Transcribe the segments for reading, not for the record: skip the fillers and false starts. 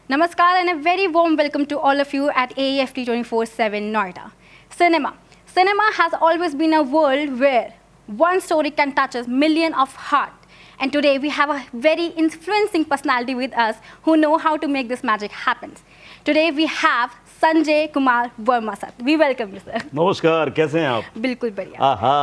Namaskar and a very warm welcome to all of you at AEFT 24/7 Noida. Cinema. Cinema has always been a world where one story can touch a million of heart. And today we have a very influencing personality with us who know how to make this magic happen. Today we have Sanjay Kumar Verma sir. We welcome you sir. नमस्कार, कैसे हैं आप? बिल्कुल बढ़िया. आहा,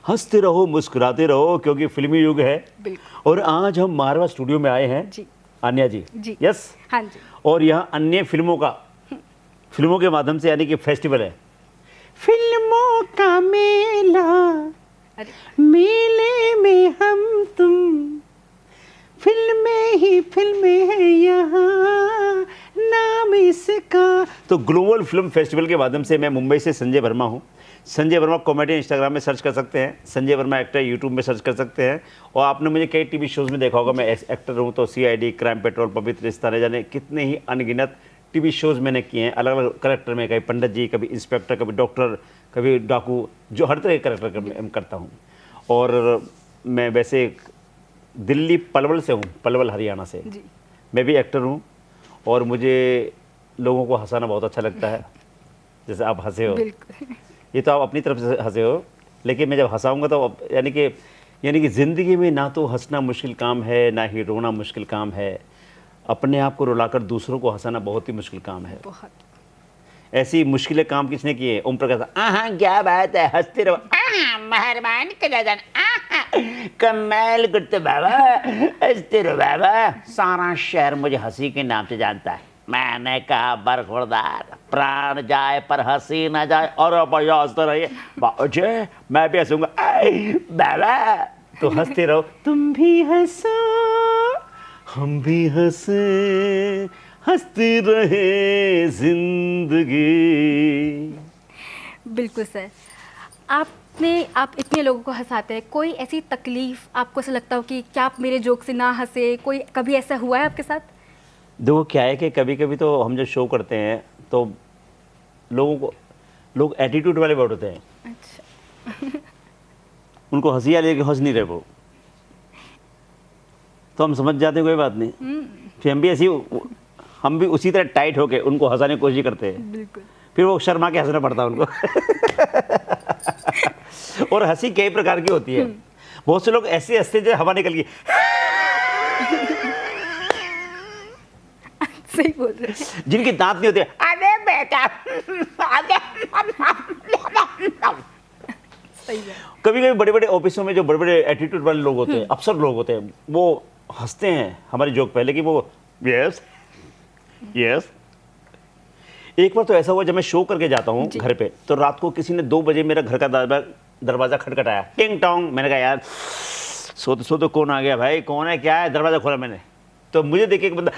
हंसते रहो मुस्कुराते रहो क्योंकि फिल्मी युग है. बिल्कुल. और आज हम मारवा स्टूडियो में आए हैं. जी. आन्या जी. जी. यस. हाँ जी. और यहाँ अन्य फिल्मों के माध्यम से यानी कि फेस्टिवल है. फिल्मों का मेला, मेले में हम तुम, फिल्में ही फिल्में हैं यहाँ, नाम इसका. तो ग्लोबल फिल्म फेस्टिवल के माध्यम से मैं मुंबई से संजय वर्मा हूँ. संजय वर्मा कॉमेडी इंस्टाग्राम में सर्च कर सकते हैं, संजय वर्मा एक्टर यूट्यूब में सर्च कर सकते हैं. और आपने मुझे कई टीवी शोज़ में देखा होगा. मैं एक्टर हूँ तो CID, क्राइम पेट्रोल, पवित्र रिश्ता, न जाने कितने ही अनगिनत टीवी शोज़ मैंने किए हैं. अलग अलग करेक्टर में, कभी पंडित जी, कभी इंस्पेक्टर, कभी डॉक्टर, कभी डाकू, जो हर तरह के करेक्टर करता हूँ. और मैं वैसे दिल्ली पलवल से हूँ, पलवल हरियाणा से. मैं भी एक्टर हूँ और मुझे लोगों को हंसाना बहुत अच्छा लगता है. जैसे आप हंसे हो, ये तो आप अपनी तरफ से हंसे हो, लेकिन मैं जब हंसाऊंगा तो यानी कि ज़िंदगी में ना तो हंसना मुश्किल काम है, ना ही रोना मुश्किल काम है. अपने आप को रुलाकर दूसरों को हंसाना बहुत ही मुश्किल काम है. बहुत ऐसी मुश्किलें काम किसने किए? ओम प्रकाश. हाँ क्या बात है, हंसते रहो. मेहरबान कर जान, कमाल करते बाबा, हंसते रहो बाबा. सारा शहर मुझे हंसी के नाम से जानता है. मैंने कहा बरखुरदार, प्राण जाए पर हंसी ना जाए. और भैया हंसते रहिए. बाबूजी मैं भी हंसूंगा. बाबा तो हंसते रहो. तुम भी हंसो, हम भी हंसे, हंसती रहे जिंदगी. बिल्कुल सर. आप इतने लोगों को हंसाते हैं, कोई ऐसी तकलीफ आपको ऐसा लगता हो कि क्या आप मेरे जोक से ना हंसे? कोई कभी ऐसा हुआ है आपके साथ? देखो क्या है कि कभी कभी तो हम जब शो करते हैं तो लोग एटीट्यूड वाले बहुत होते हैं. अच्छा. उनको हंसी आ रही है कि हंस नहीं रहे वो, तो हम समझ जाते हैं कोई बात नहीं. फिर हम भी उसी तरह टाइट होके उनको हंसाने की कोशिश करते हैं. बिल्कुल. फिर वो शर्मा के हंसना पड़ता है उनको. और हंसी कई प्रकार की होती है. बहुत से लोग ऐसे हंसते जो हवा निकल गई. सही बोल रहे हैं. जिनके दांत नहीं होते. अरे बेटा. सही है. कभी कभी बड़े बड़े ऑफिसों में जो बड़े बड़े एटीट्यूड वाले लोग होते हैं, अफसर लोग होते हैं, वो हंसते हैं हमारे जोक पे, लेकिन वो यस. एक बार तो ऐसा हुआ जब मैं शो करके जाता हूँ घर पे, तो रात को किसी ने 2 बजे मेरा घर का दरवाजा खटखटाया. टिंग टोंग. मैंने कहा यार सो तो कौन आ गया भाई, कौन है, क्या है? दरवाजा खोला मैंने तो मुझे देख के एक बंदा.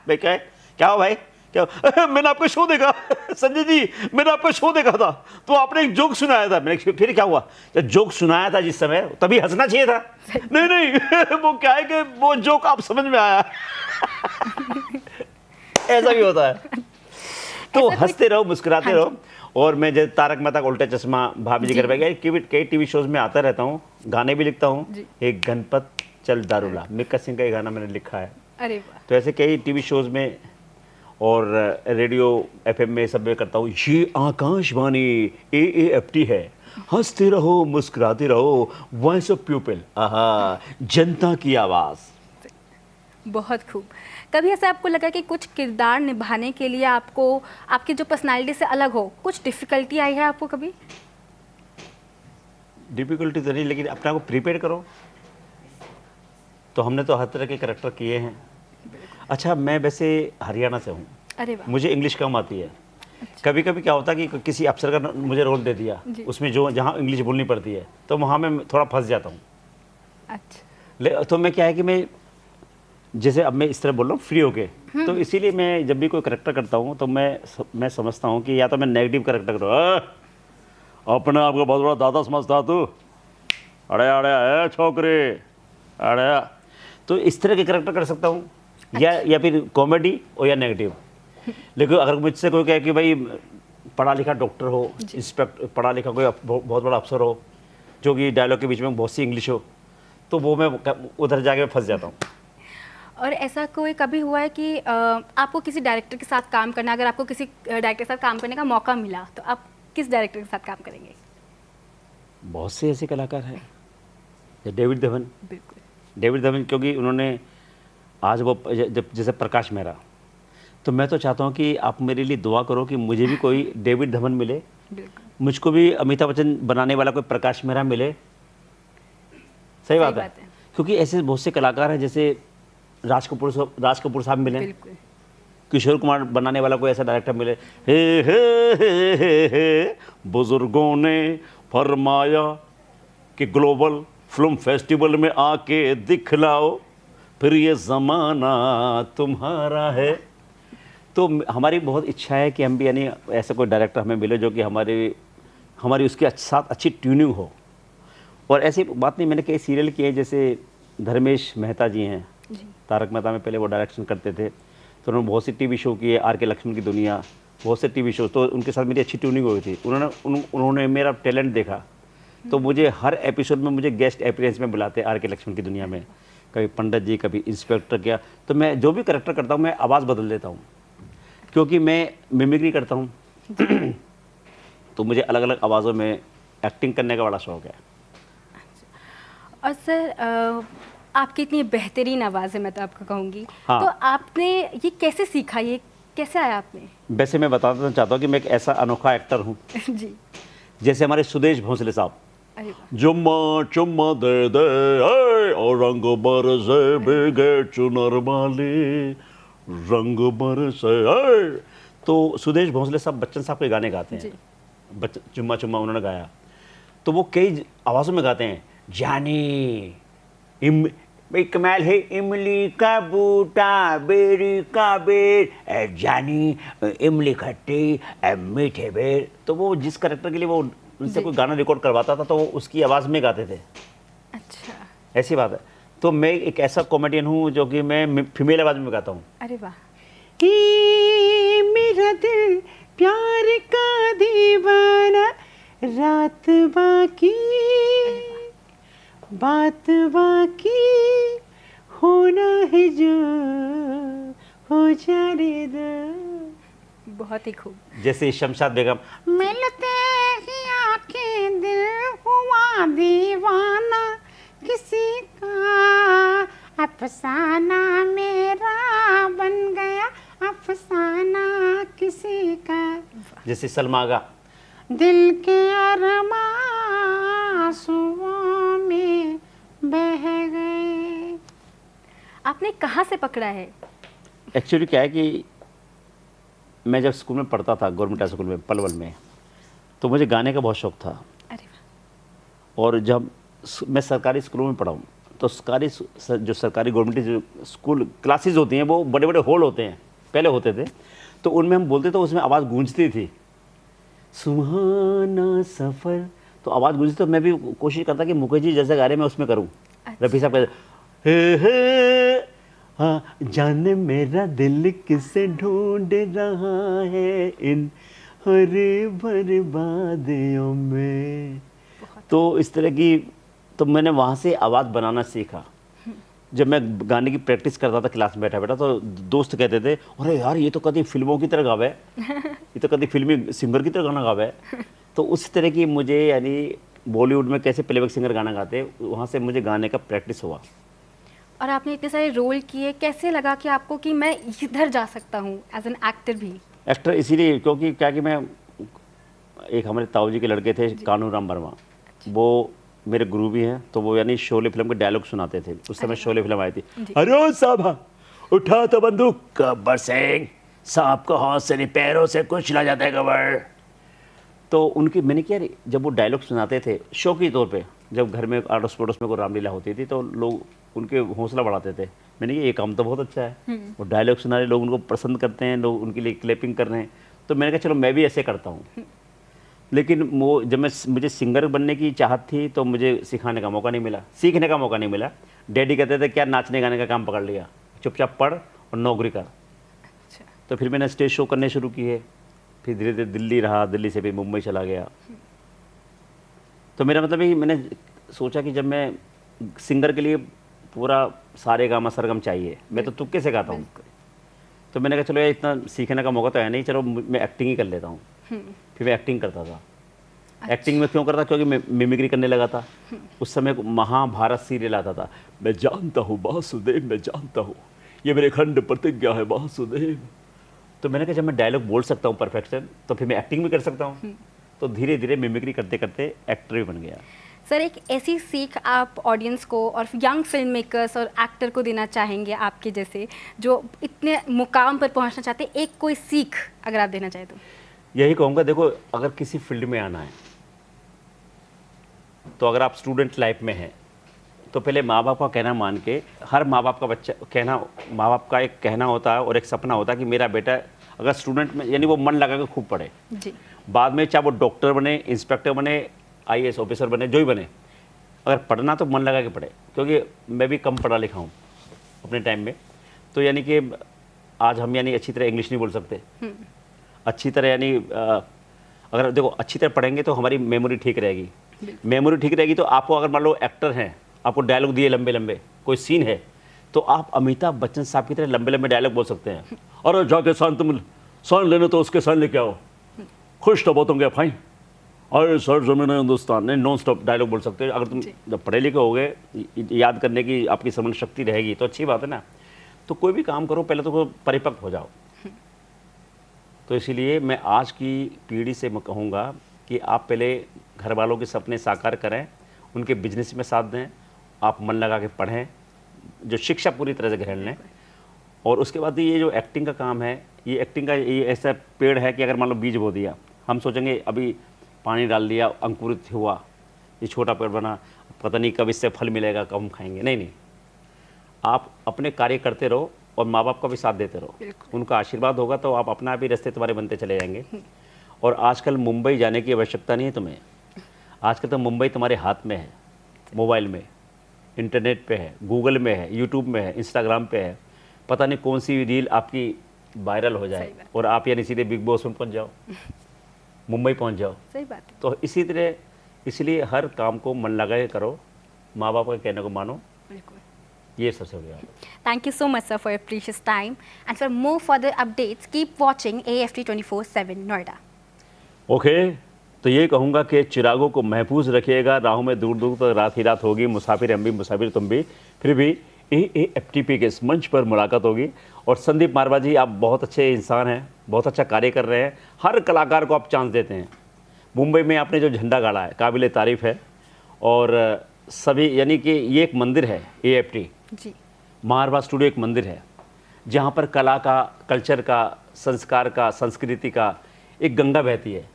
भाई क्या हो भाई, क्या हो? मैंने आपका शो देखा संजय जी, मैंने आपका शो देखा था तो आपने एक जोक सुनाया था. मैंने फिर क्या हुआ? जब जोक सुनाया था जिस समय, तभी हंसना चाहिए था. नहीं वो क्या है कि वो जोक आप समझ में आया. ऐसा भी होता है. तो हंसते रहो, मुस्कुराते रहो. और मैं जैसे तारक मेहता का उल्टा चश्मा, भाभी जी घर पे गए, कई टीवी शोज में आता रहता हूँ, गाने भी लिखता हूँ. एक गणपत चल दारूला, मिक्का सिंह का ये गाना मैंने लिखा है. अरे वाह. तो ऐसे कई टीवी शोज में और रेडियो FM में सब में करता हूँ. ये आकाशवाणी AAFT है, हंसते रहो मुस्कुराते रहो, वॉइस ऑफ पीपल. आहा, जनता की आवाज़. बहुत खूब. कभी ऐसा आपको लगा कि कुछ किरदार निभाने के लिए आपको आपकी जो पर्सनालिटी से अलग हो, कुछ डिफ़िकल्टी आई है आपको कभी? डिफ़िकल्टी तो नहीं, लेकिन अपने आप को प्रिपेयर करो. तो हमने तो हर तरह के करैक्टर किए हैं. अच्छा, मैं वैसे हरियाणा से हूँ. अरे वाह. मुझे इंग्लिश कम आती है. अच्छा. कभी कभी क्या होता है कि किसी अफसर का मुझे रोल दे दिया, उसमें जहाँ इंग्लिश बोलनी पड़ती है, तो वहाँ मैं थोड़ा फंस जाता हूँ. अच्छा. तो मैं क्या है कि मैं जैसे अब मैं इस तरह बोल रहा हूँ फ्री होके, तो इसीलिए मैं जब भी कोई करैक्टर करता हूँ तो मैं समझता हूँ कि या तो मैं नेगेटिव करैक्टर करूँ. अपने आप को बहुत बड़ा दादा समझता तू, अरे अरे छोकरे, अरे. तो इस तरह के करैक्टर कर सकता हूँ. या फिर कॉमेडी और या नेगेटिव. लेकिन अगर मुझसे कोई कहे कि भाई पढ़ा लिखा डॉक्टर हो, इंस्पेक्टर, पढ़ा लिखा कोई बहुत बड़ा अफसर हो, जो कि डायलॉग के बीच में बहुत सी इंग्लिश हो, तो वो मैं उधर जाके फंस जाता हूँ। और ऐसा कोई कभी हुआ है कि आपको किसी डायरेक्टर के साथ काम करना, अगर आपको किसी डायरेक्टर के साथ काम करने का मौका मिला तो आप किस डायरेक्टर के साथ काम करेंगे? बहुत से ऐसे कलाकार हैं, डेविड धवन। बिल्कुल। डेविड धवन क्योंकि उन्होंने आज वो जब जैसे प्रकाश मेहरा, तो मैं तो चाहता हूँ कि आप मेरे लिए दुआ करो कि मुझे भी कोई डेविड धवन मिले, बिल्कुल। मुझको भी अमिताभ बच्चन बनाने वाला कोई प्रकाश मेहरा मिले। सही बात है। क्योंकि ऐसे बहुत से कलाकार हैं, जैसे राज कपूर साहब मिले, बिल्कुल। किशोर कुमार बनाने वाला कोई ऐसा डायरेक्टर मिले। हे बुजुर्गों ने फरमाया कि ग्लोबल फिल्म फेस्टिवल में आके दिखलाओ, फिर ये ज़माना तुम्हारा है। तो हमारी बहुत इच्छा है कि हम भी यानी ऐसा कोई डायरेक्टर हमें मिले जो कि हमारी उसके साथ अच्छी ट्यूनिंग हो। और ऐसी बात नहीं, मैंने कई सीरियल किए, जैसे धर्मेश मेहता जी हैं, तारक मेहता में पहले वो डायरेक्शन करते थे, तो उन्होंने बहुत सी टीवी शो किए, आर के लक्ष्मण की दुनिया, बहुत से टीवी शो, तो उनके साथ मेरी अच्छी ट्यूनिंग हुई थी। उन्होंने मेरा टैलेंट देखा, तो मुझे हर एपिसोड में मुझे गेस्ट अपीयरेंस में बुलाते, आर के लक्ष्मण की दुनिया में, कभी पंडित जी, कभी इंस्पेक्टर किया। तो मैं जो भी करेक्टर करता हूँ मैं आवाज़ बदल देता हूँ, क्योंकि मैं मिमिक्री करता हूँ तो मुझे अलग अलग आवाज़ों में एक्टिंग करने का बड़ा शौक है। और सर आपकी इतनी बेहतरीन आवाज़ है, मैं तो आपको कहूँगी। हाँ। तो आपने ये कैसे सीखा, ये कैसे आया आप में? वैसे मैं बताना चाहता हूँ कि मैं एक ऐसा अनोखा एक्टर हूँ जी। जैसे हमारे सुदेश भोंसले साहब, अरे वाह। जुम्मा चुम्मा दे दे ऐ, और रंग बरसे भीगे चुनर वाली, रंग बरसे ऐ। तो सुदेश भोंसले साहब बच्चन साहब के गाने गाते हैं, चुम्मा चुम्मा उन्होंने गाया, तो वो कई आवाज़ों में गाते हैं। जानी कमाल है इमली का बूटा, बेरी का बेर, जानी इमली खट्टी मीठे बेर। तो वो जिस करेक्टर के लिए वो उनसे कोई गाना रिकॉर्ड करवाता था तो वो उसकी आवाज़ में गाते थे। अच्छा, ऐसी बात है। तो मैं एक ऐसा कॉमेडियन हूँ जो कि मैं फीमेल आवाज़ में गाता हूँ। अरे वाह। मेरा दिल प्यार का दीवाना, रात बाकी बात बाकी, होना है जो हो जाने दो। बहुत ही खूब। जैसे शमशाद बेगम, मिलते ही आंखें दिल हुआ दीवाना, किसी का अफसाना मेरा बन गया अफसाना किसी का। जैसे सलमा आगा, दिल के अरमां आंसुओं में बह गए। आपने कहाँ से पकड़ा है? एक्चुअली क्या है कि मैं जब स्कूल में पढ़ता था, गवर्नमेंट हाई स्कूल में पलवल में, तो मुझे गाने का बहुत शौक था। अरे वाह। और जब मैं सरकारी स्कूलों में पढ़ा हूँ, तो जो सरकारी गवर्नमेंट जो स्कूल क्लासेस होती हैं वो बड़े बड़े हॉल होते हैं, पहले होते थे, तो उनमें हम बोलते थे, उसमें आवाज़ गूंजती थी, सुहाना सफ़र, तो आवाज़ गूंजती। तो मैं भी कोशिश करता कि मुकेश जी जैसे गा रहे मैं उसमें करूँ। अच्छा। रफ़ी साहब कहते हे हाँ, जाने मेरा दिल किसे ढूंढ रहा है इन हरे भरे वादियों में। तो इस तरह की, तो मैंने वहाँ से आवाज़ बनाना सीखा। जब मैं गाने की प्रैक्टिस करता था क्लास में बैठा बैठा, तो दोस्त कहते थे, अरे यार ये तो कभी फिल्मों की तरह गावे, ये तो कभी फिल्मी सिंगर की तरह गाना गावे। तो उस तरह की मुझे, यानी बॉलीवुड में कैसे प्लेबैक सिंगर गाना गाते, वहाँ से मुझे गाने का प्रैक्टिस हुआ। और आपने इतने सारे रोल किए, कैसे लगा कि आपको कि मैं इधर जा सकता हूँ एज एन एक्टर भी? एक्टर इसीलिए क्योंकि क्या कि मैं, एक हमारे ताऊ जी के लड़के थे कानू राम वर्मा, वो मेरे गुरु भी हैं, तो वो यानी शोले फिल्म के डायलॉग सुनाते थे। उस समय शोले फिल्म आई थी, अरे ओ साहब उठा तो बंदूक, गब्बर सिंह सांप को हाथ से नहीं पैरों से कुचला जाता है गब्बर। तो उनकी मैंने क्या, जब वो डायलॉग सुनाते थे शौकी तौर पे, जब घर में आड़ोस पड़ोस में कोई रामलीला होती थी तो लोग उनके हौसला बढ़ाते थे। मैंने कहा ये काम तो बहुत अच्छा है, वो डायलॉग सुना रहे, लोग उनको पसंद करते हैं, लोग उनके लिए क्लैपिंग कर रहे हैं। तो मैंने कहा चलो मैं भी ऐसे करता हूँ। लेकिन वो जब मुझे सिंगर बनने की चाहत थी तो मुझे सिखाने का मौका नहीं मिला, सीखने का मौका नहीं मिला। डैडी कहते थे क्या नाचने गाने का काम पकड़ लिया, चुपचाप पढ़ और नौकरी कर। तो फिर मैंने स्टेज शो करने शुरू किए, फिर धीरे धीरे दिल्ली रहा, दिल्ली से फिर मुंबई चला गया। तो मेरा मतलब है कि मैंने सोचा कि जब मैं सिंगर के लिए पूरा सारे गामा सरगम चाहिए, मैं तो तुक्के से गाता हूँ। तो मैंने कहा चलो यार इतना सीखने का मौका तो है नहीं, चलो मैं एक्टिंग ही कर लेता हूँ। फिर मैं एक्टिंग करता था। एक्टिंग में क्यों करता? क्योंकि मैं मिमिक्री करने लगा था। उस समय महाभारत सीरियल आता था, मैं जानता हूँ वासुदेव, मैं जानता हूँ ये मेरे खंड प्रतिज्ञा है वासुदेव। तो मैंने कहा जब मैं डायलॉग बोल सकता हूँ परफेक्शन, तो फिर मैं एक्टिंग भी कर सकता हूँ। तो धीरे धीरे मिमिक्री करते करते एक्टर भी बन गया। सर, एक ऐसी सीख आप ऑडियंस को और यंग फिल्म मेकर्स और एक्टर को देना चाहेंगे आपके जैसे, जो इतने मुकाम पर पहुंचना चाहते हैं, एक कोई सीख अगर आप देना चाहें तो? यही कहूँगा, देखो अगर किसी फील्ड में आना है तो अगर आप स्टूडेंट लाइफ में हैं तो पहले माँ बाप का कहना मान के, हर माँ बाप का बच्चा कहना, माँ बाप का एक कहना होता है और एक सपना होता है कि मेरा बेटा अगर स्टूडेंट में यानी वो मन लगा के खूब पढ़े, जी, बाद में चाहे वो डॉक्टर बने, इंस्पेक्टर बने, आईएएस ऑफिसर बने, जो ही बने, अगर पढ़ना तो मन लगा के पढ़े। क्योंकि मैं भी कम पढ़ा लिखा हूँ अपने टाइम में, तो यानी कि आज हम यानी अच्छी तरह इंग्लिश नहीं बोल सकते, अच्छी तरह यानी अगर देखो अच्छी तरह पढ़ेंगे तो हमारी मेमोरी ठीक रहेगी। मेमोरी ठीक रहेगी तो आपको अगर मान लो एक्टर हैं, आपको डायलॉग दिए लंबे लंबे, कोई सीन है, तो आप अमिताभ बच्चन साहब की तरह लंबे लंबे डायलॉग बोल सकते हैं। और जाके सान तुम सान लेने तो उसके सान लेके आओ, खुश तो बहुत होंगे भाई, और सर जमीन हिंदुस्तान ने नॉन स्टॉप डायलॉग बोल सकते हैं। अगर तुम जब पढ़े लिखे हो गए, याद करने की आपकी समझ शक्ति रहेगी तो अच्छी बात है ना। तो कोई भी काम करो पहले तो परिपक्व हो जाओ। तो इसीलिए मैं आज की पीढ़ी से मैं कहूँगा कि आप पहले घर वालों के सपने साकार करें, उनके बिजनेस में साथ दें, आप मन लगा के पढ़ें, जो शिक्षा पूरी तरह से ग्रहण लें। और उसके बाद ये जो एक्टिंग का काम है, ये एक्टिंग का ये ऐसा पेड़ है कि अगर मान लो बीज बो दिया, हम सोचेंगे अभी पानी डाल दिया, अंकुरित हुआ, ये छोटा पेड़ बना, पता नहीं कब इससे फल मिलेगा, कब हम खाएंगे। नहीं, आप अपने कार्य करते रहो और माँ बाप का भी साथ देते रहो, उनका आशीर्वाद होगा तो आप अपना भी रास्ते तुम्हारे बनते चले जाएंगे। और आजकल मुंबई जाने की आवश्यकता नहीं है तुम्हें, आजकल तो मुंबई तुम्हारे हाथ में है, मोबाइल में, इंटरनेट पे है, गूगल में है, यूट्यूब में है, इंस्टाग्राम पे है, पता नहीं कौन सी रील आपकी वायरल हो जाए और आप यानी सीधे बिग बॉस में पहुंच जाओ, मुंबई पहुंच जाओ। सही बात है। तो इसी तरह, इसलिए हर काम को मन लगा के करो, माँ बाप के कहने को मानो, ये सबसे बड़ी बात है। Thank you so much, sir, for your precious time. And for more further updates, keep watching AFT 24/7 Noida. Okay, तो ये कहूँगा कि चिरागों को महफूज रखिएगा, राहों में दूर दूर तक रात ही रात होगी, मुसाफिर हम भी मुसाफिर तुम भी, फिर भी AAFTP के इस मंच पर मुलाकात होगी। और संदीप मारवा जी, आप बहुत अच्छे इंसान हैं, बहुत अच्छा कार्य कर रहे हैं, हर कलाकार को आप चांस देते हैं। मुंबई में आपने जो झंडा गाड़ा है काबिल तारीफ़ है। और सभी यानी कि ये एक मंदिर है, AFT जी, मारवा स्टूडियो एक मंदिर है जहाँ पर कला का, कल्चर का, संस्कार का, संस्कृति का एक गंगा बहती है।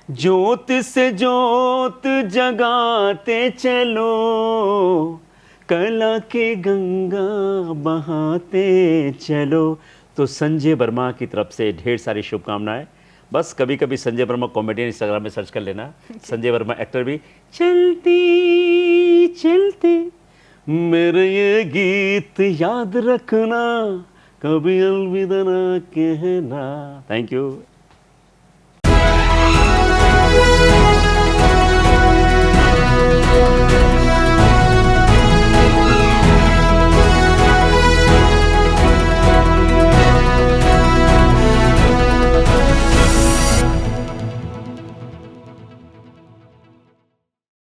ज्योत से ज्योत जगाते चलो, कला के गंगा बहाते चलो। तो संजय वर्मा की तरफ से ढेर सारी शुभकामनाएं। बस कभी कभी संजय वर्मा कॉमेडियन इंस्टाग्राम में सर्च कर लेना, संजय वर्मा एक्टर भी। चलती चलती मेरे ये गीत याद रखना, कभी अलविदा ना कहना। Thank you.